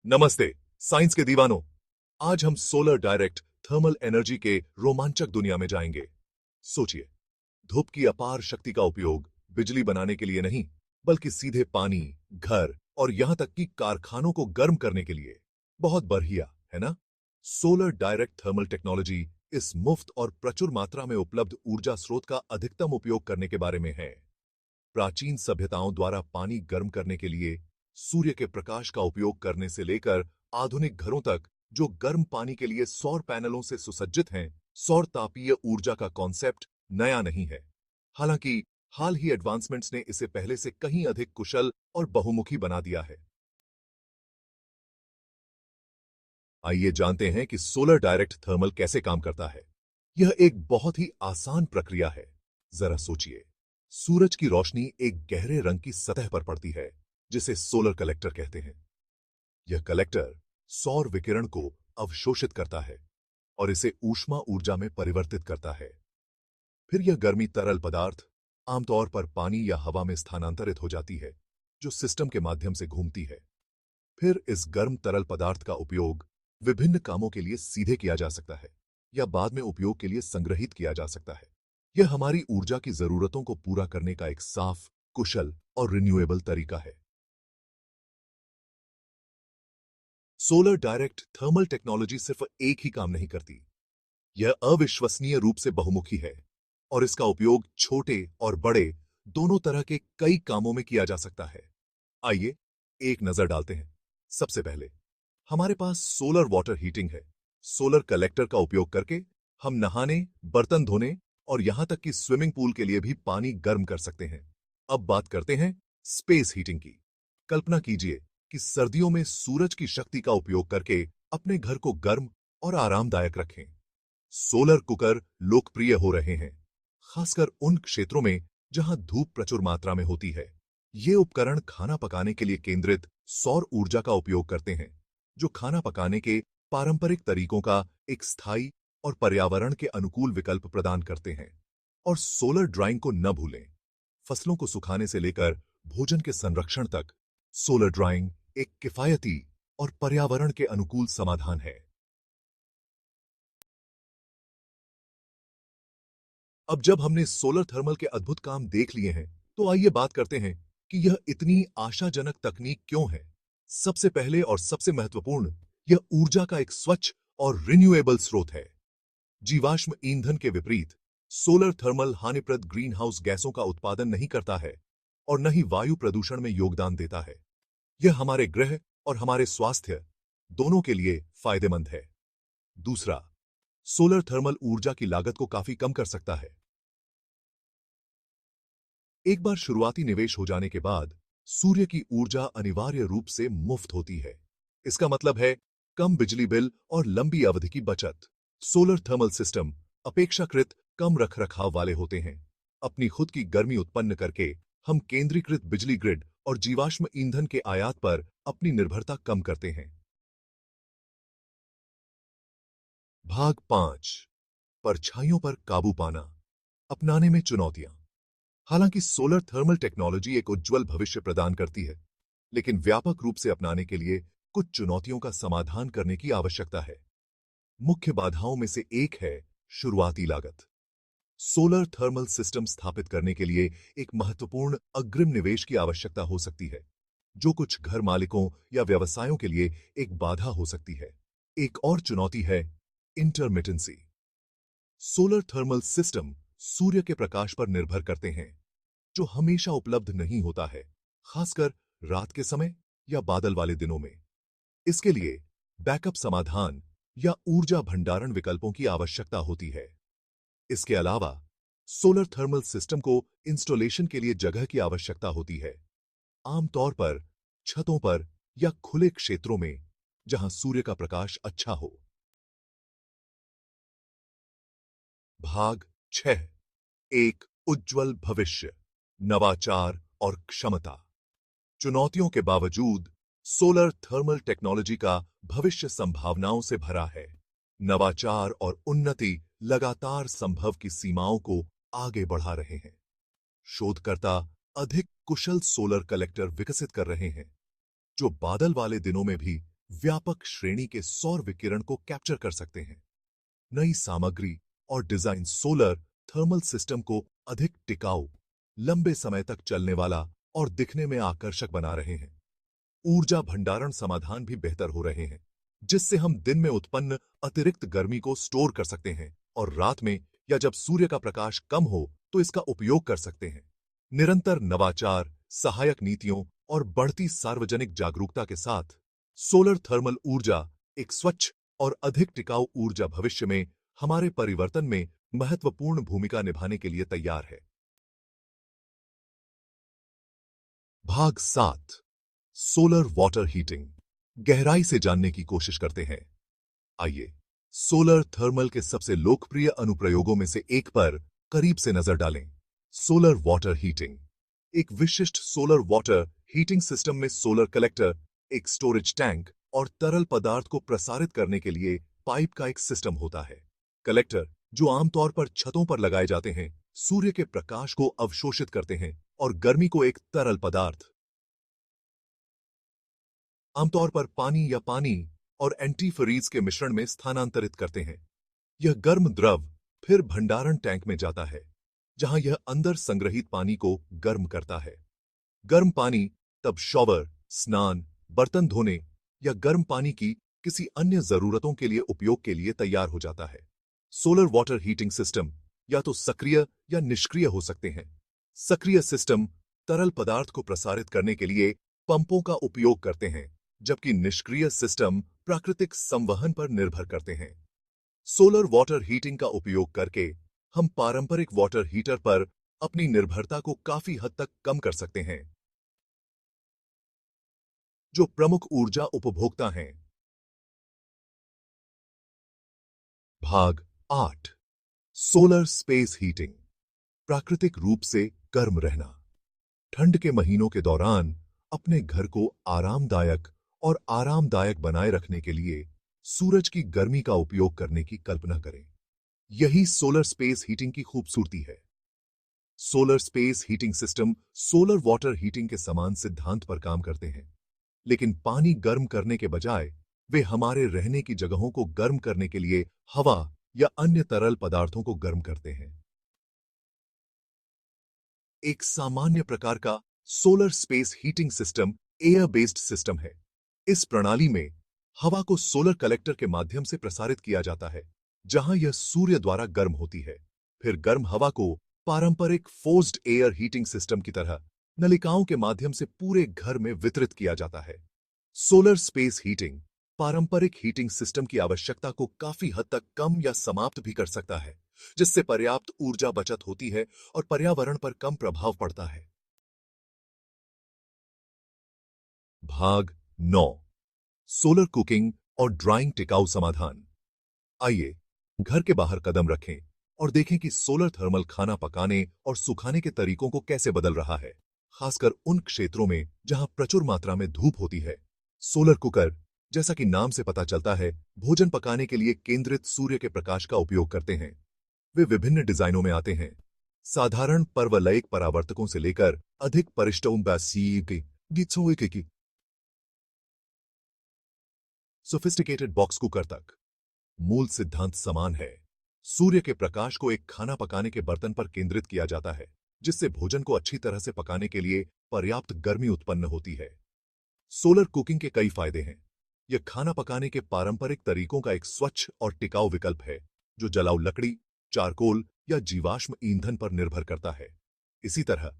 नमस्ते साइंस के दीवानों। आज हम सोलर डायरेक्ट थर्मल एनर्जी के रोमांचक दुनिया में जाएंगे। सोचिए, धूप की अपार शक्ति का उपयोग बिजली बनाने के लिए नहीं, बल्कि सीधे पानी, घर और यहां तक कि कारखानों को गर्म करने के लिए। बहुत बढ़िया है ना? सोलर डायरेक्ट थर्मल टेक्नोलॉजी इस मुफ्त और प्रचुर मात्रा में उपलब्ध ऊर्जा स्रोत का अधिकतम उपयोग करने के बारे में है। प्राचीन सभ्यताओं द्वारा पानी गर्म करने के लिए सूर्य के प्रकाश का उपयोग करने से लेकर आधुनिक घरों तक जो गर्म पानी के लिए सौर पैनलों से सुसज्जित हैं, सौर तापीय ऊर्जा का कॉन्सेप्ट नया नहीं है। हालांकि हाल ही एडवांसमेंट्स ने इसे पहले से कहीं अधिक कुशल और बहुमुखी बना दिया है। आइए जानते हैं कि सोलर डायरेक्ट थर्मल कैसे काम करता है। यह एक बहुत ही आसान प्रक्रिया है। जरा सोचिए, सूरज की रोशनी एक गहरे रंग की सतह पर पड़ती है, जिसे सोलर कलेक्टर कहते हैं। यह कलेक्टर सौर विकिरण को अवशोषित करता है और इसे ऊष्मा ऊर्जा में परिवर्तित करता है। फिर यह गर्मी तरल पदार्थ, आमतौर पर पानी या हवा में स्थानांतरित हो जाती है, जो सिस्टम के माध्यम से घूमती है। फिर इस गर्म तरल पदार्थ का उपयोग विभिन्न कामों के लिए सीधे किया जा सकता है या बाद में उपयोग के लिए संग्रहित किया जा सकता है। यह हमारी ऊर्जा की जरूरतों को पूरा करने का एक साफ, कुशल और रिन्यूएबल तरीका है। सोलर डायरेक्ट थर्मल टेक्नोलॉजी सिर्फ एक ही काम नहीं करती, यह अविश्वसनीय रूप से बहुमुखी है और इसका उपयोग छोटे और बड़े दोनों तरह के कई कामों में किया जा सकता है। आइए एक नजर डालते हैं। सबसे पहले हमारे पास सोलर वाटर हीटिंग है। सोलर कलेक्टर का उपयोग करके हम नहाने, बर्तन धोने और यहां तक कि स्विमिंग पूल के लिए भी पानी गर्म कर सकते हैं। अब बात करते हैं स्पेस हीटिंग की। कल्पना कीजिए कि सर्दियों में सूरज की शक्ति का उपयोग करके अपने घर को गर्म और आरामदायक रखें। सोलर कुकर लोकप्रिय हो रहे हैं, खासकर उन क्षेत्रों में जहां धूप प्रचुर मात्रा में होती है। ये उपकरण खाना पकाने के लिए केंद्रित सौर ऊर्जा का उपयोग करते हैं, जो खाना पकाने के पारंपरिक तरीकों का एक स्थायी और पर्यावरण के अनुकूल विकल्प प्रदान करते हैं। और सोलर ड्राइंग को न भूलें। फसलों को सुखाने से लेकर भोजन के संरक्षण तक सोलर ड्राइंग एक किफायती और पर्यावरण के अनुकूल समाधान है। अब जब हमने सोलर थर्मल के अद्भुत काम देख लिए हैं, तो आइए बात करते हैं कि यह इतनी आशाजनक तकनीक क्यों है। सबसे पहले और सबसे महत्वपूर्ण, यह ऊर्जा का एक स्वच्छ और रिन्यूएबल स्रोत है। जीवाश्म ईंधन के विपरीत सोलर थर्मल हानिप्रद ग्रीन हाउस गैसों का उत्पादन नहीं करता है और न ही वायु प्रदूषण में योगदान देता है। यह हमारे ग्रह और हमारे स्वास्थ्य दोनों के लिए फायदेमंद है। दूसरा, सोलर थर्मल ऊर्जा की लागत को काफी कम कर सकता है। एक बार शुरुआती निवेश हो जाने के बाद सूर्य की ऊर्जा अनिवार्य रूप से मुफ्त होती है। इसका मतलब है कम बिजली बिल और लंबी अवधि की बचत। सोलर थर्मल सिस्टम अपेक्षाकृत कम रखरखाव वाले होते हैं। अपनी खुद की गर्मी उत्पन्न करके हम केंद्रीकृत बिजली ग्रिड और जीवाश्म ईंधन के आयात पर अपनी निर्भरता कम करते हैं। भाग 5, परछाइयों पर काबू पाना, अपनाने में चुनौतियां। हालांकि सोलर थर्मल टेक्नोलॉजी एक उज्जवल भविष्य प्रदान करती है, लेकिन व्यापक रूप से अपनाने के लिए कुछ चुनौतियों का समाधान करने की आवश्यकता है। मुख्य बाधाओं में से एक है शुरुआती लागत। सोलर थर्मल सिस्टम स्थापित करने के लिए एक महत्वपूर्ण अग्रिम निवेश की आवश्यकता हो सकती है, जो कुछ घर मालिकों या व्यवसायों के लिए एक बाधा हो सकती है। एक और चुनौती है इंटरमिटेंसी। सोलर थर्मल सिस्टम सूर्य के प्रकाश पर निर्भर करते हैं, जो हमेशा उपलब्ध नहीं होता है, खासकर रात के समय या बादल वाले दिनों में। इसके लिए बैकअप समाधान या ऊर्जा भंडारण विकल्पों की आवश्यकता होती है। इसके अलावा सोलर थर्मल सिस्टम को इंस्टॉलेशन के लिए जगह की आवश्यकता होती है, आमतौर पर छतों पर या खुले क्षेत्रों में जहां सूर्य का प्रकाश अच्छा हो। भाग 6, एक उज्जवल भविष्य, नवाचार और क्षमता। चुनौतियों के बावजूद सोलर थर्मल टेक्नोलॉजी का भविष्य संभावनाओं से भरा है। नवाचार और उन्नति लगातार संभव की सीमाओं को आगे बढ़ा रहे हैं। शोधकर्ता अधिक कुशल सोलर कलेक्टर विकसित कर रहे हैं, जो बादल वाले दिनों में भी व्यापक श्रेणी के सौर विकिरण को कैप्चर कर सकते हैं। नई सामग्री और डिजाइन सोलर थर्मल सिस्टम को अधिक टिकाऊ, लंबे समय तक चलने वाला और दिखने में आकर्षक बना रहे हैं। ऊर्जा भंडारण समाधान भी बेहतर हो रहे हैं, जिससे हम दिन में उत्पन्न अतिरिक्त गर्मी को स्टोर कर सकते हैं और रात में या जब सूर्य का प्रकाश कम हो तो इसका उपयोग कर सकते हैं। निरंतर नवाचार, सहायक नीतियों और बढ़ती सार्वजनिक जागरूकता के साथ सोलर थर्मल ऊर्जा एक स्वच्छ और अधिक टिकाऊ ऊर्जा भविष्य में हमारे परिवर्तन में महत्वपूर्ण भूमिका निभाने के लिए तैयार है। भाग 7, सोलर वाटर हीटिंग। गहराई से जानने की कोशिश करते हैं। आइए सोलर थर्मल के सबसे लोकप्रिय अनुप्रयोगों में से एक पर करीब से नजर डालें। Solar water heating. एक विशिष्ट सोलर वाटर हीटिंग सिस्टम में सोलर कलेक्टर, एक स्टोरेज टैंक और तरल पदार्थ को प्रसारित करने के लिए पाइप का एक सिस्टम होता है। कलेक्टर, जो आमतौर पर छतों पर लगाए जाते हैं, सूर्य के प्रकाश को अवशोषित करते हैं और गर्मी को एक तरल पदार्थ, आमतौर पर पानी या पानी और एंटीफ्रीज के मिश्रण में स्थानांतरित करते हैं। यह गर्म द्रव फिर भंडारण टैंक में जाता है, जहां यह अंदर संग्रहित पानी को गर्म करता है। गर्म पानी तब शॉवर, स्नान, बर्तन धोने या गर्म पानी की किसी अन्य जरूरतों के लिए उपयोग के लिए तैयार हो जाता है। सोलर वाटर हीटिंग सिस्टम या तो सक्रिय या निष्क्रिय हो सकते हैं। सक्रिय सिस्टम तरल पदार्थ को प्रसारित करने के लिए पंपों का उपयोग करते हैं, जबकि निष्क्रिय सिस्टम प्राकृतिक संवहन पर निर्भर करते हैं। सोलर वाटर हीटिंग का उपयोग करके हम पारंपरिक वाटर हीटर पर अपनी निर्भरता को काफी हद तक कम कर सकते हैं, जो प्रमुख ऊर्जा उपभोक्ता हैं। भाग 8, सोलर स्पेस हीटिंग। प्राकृतिक रूप से गर्म रहना। ठंड के महीनों के दौरान अपने घर को आरामदायक बनाए रखने के लिए सूरज की गर्मी का उपयोग करने की कल्पना करें। यही सोलर स्पेस हीटिंग की खूबसूरती है। Solar space heating system solar water heating के समान सिद्धांत पर काम करते हैं, लेकिन पानी गर्म करने के बजाय वे हमारे रहने की जगहों को गर्म करने के लिए हवा या अन्य तरल पदार्थों को गर्म करते हैं। एक सामान्य प्रकार का solar space heating system air based system है। इस प्रणाली में हवा को सोलर कलेक्टर के माध्यम से प्रसारित किया जाता है, जहां यह सूर्य द्वारा गर्म होती है। फिर गर्म हवा को पारंपरिक फोर्स्ड एयर हीटिंग सिस्टम की तरह नलिकाओं के माध्यम से पूरे घर में वितरित किया जाता है। सोलर स्पेस हीटिंग पारंपरिक हीटिंग सिस्टम की आवश्यकता को काफी हद तक कम या समाप्त भी कर सकता है, जिससे पर्याप्त ऊर्जा बचत होती है और पर्यावरण पर कम प्रभाव पड़ता है। भाग 9, सोलर कुकिंग और ड्राइंग टिकाऊ समाधान। आइए घर के बाहर कदम रखें और देखें कि सोलर थर्मल खाना पकाने और सुखाने के तरीकों को कैसे बदल रहा है, खासकर उन क्षेत्रों में जहां प्रचुर मात्रा में धूप होती है। सोलर कुकर, जैसा कि नाम से पता चलता है, भोजन पकाने के लिए केंद्रित सूर्य के प्रकाश का उपयोग करते हैं। वे विभिन्न डिजाइनों में आते हैं, साधारण परवलयिक परावर्तकों से लेकर अधिक परिष्टों सोफिस्टिकेटेड बॉक्स कुकर तक। मूल सिद्धांत समान है। सूर्य के प्रकाश को एक खाना पकाने के बर्तन पर केंद्रित किया जाता है, जिससे भोजन को अच्छी तरह से पकाने के लिए पर्याप्त गर्मी उत्पन्न होती है। सोलर कुकिंग के कई फायदे हैं। यह खाना पकाने के पारंपरिक तरीकों का एक स्वच्छ और टिकाऊ विकल्प है, जो जलाऊ लकड़ी, चारकोल या जीवाश्म ईंधन पर निर्भर करता है। इसी तरह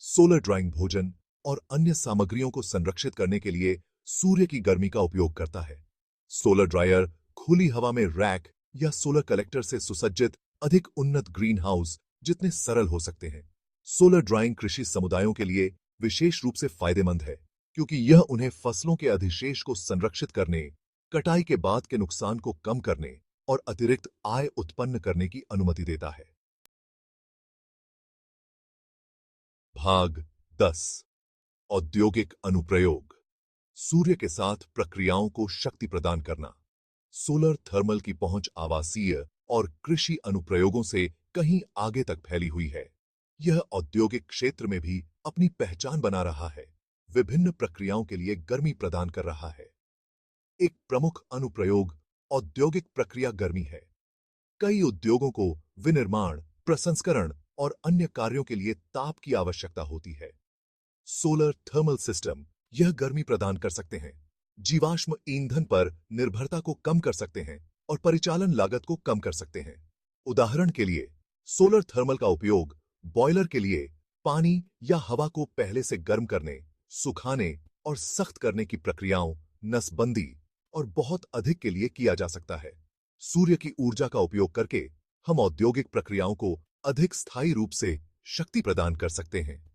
सोलर ड्राइंग भोजन और अन्य सामग्रियों को संरक्षित करने के लिए सूर्य की गर्मी का उपयोग करता है। सोलर ड्रायर खुली हवा में रैक या सोलर कलेक्टर से सुसज्जित अधिक उन्नत ग्रीन हाउस जितने सरल हो सकते हैं। सोलर ड्राइंग कृषि समुदायों के लिए विशेष रूप से फायदेमंद है, क्योंकि यह उन्हें फसलों के अधिशेष को संरक्षित करने, कटाई के बाद के नुकसान को कम करने और अतिरिक्त आय उत्पन्न करने की अनुमति देता है। भाग 10, औद्योगिक अनुप्रयोग। सूर्य के साथ प्रक्रियाओं को शक्ति प्रदान करना। सोलर थर्मल की पहुंच आवासीय और कृषि अनुप्रयोगों से कहीं आगे तक फैली हुई है। यह औद्योगिक क्षेत्र में भी अपनी पहचान बना रहा है, विभिन्न प्रक्रियाओं के लिए गर्मी प्रदान कर रहा है। एक प्रमुख अनुप्रयोग औद्योगिक प्रक्रिया गर्मी है। कई उद्योगों को विनिर्माण, प्रसंस्करण और अन्य कार्यों के लिए ताप की आवश्यकता होती है। सोलर थर्मल सिस्टम यह गर्मी प्रदान कर सकते हैं, जीवाश्म ईंधन पर निर्भरता को कम कर सकते हैं और परिचालन लागत को कम कर सकते हैं। उदाहरण के लिए, सोलर थर्मल का उपयोग बॉयलर के लिए पानी या हवा को पहले से गर्म करने, सुखाने और सख्त करने की प्रक्रियाओं, नसबंदी और बहुत अधिक के लिए किया जा सकता है। सूर्य की ऊर्जा का उपयोग करके हम औद्योगिक प्रक्रियाओं को अधिक स्थायी रूप से शक्ति प्रदान कर सकते हैं,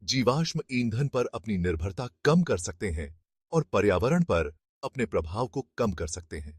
जीवाश्म ईंधन पर अपनी निर्भरता कम कर सकते हैं और पर्यावरण पर अपने प्रभाव को कम कर सकते हैं।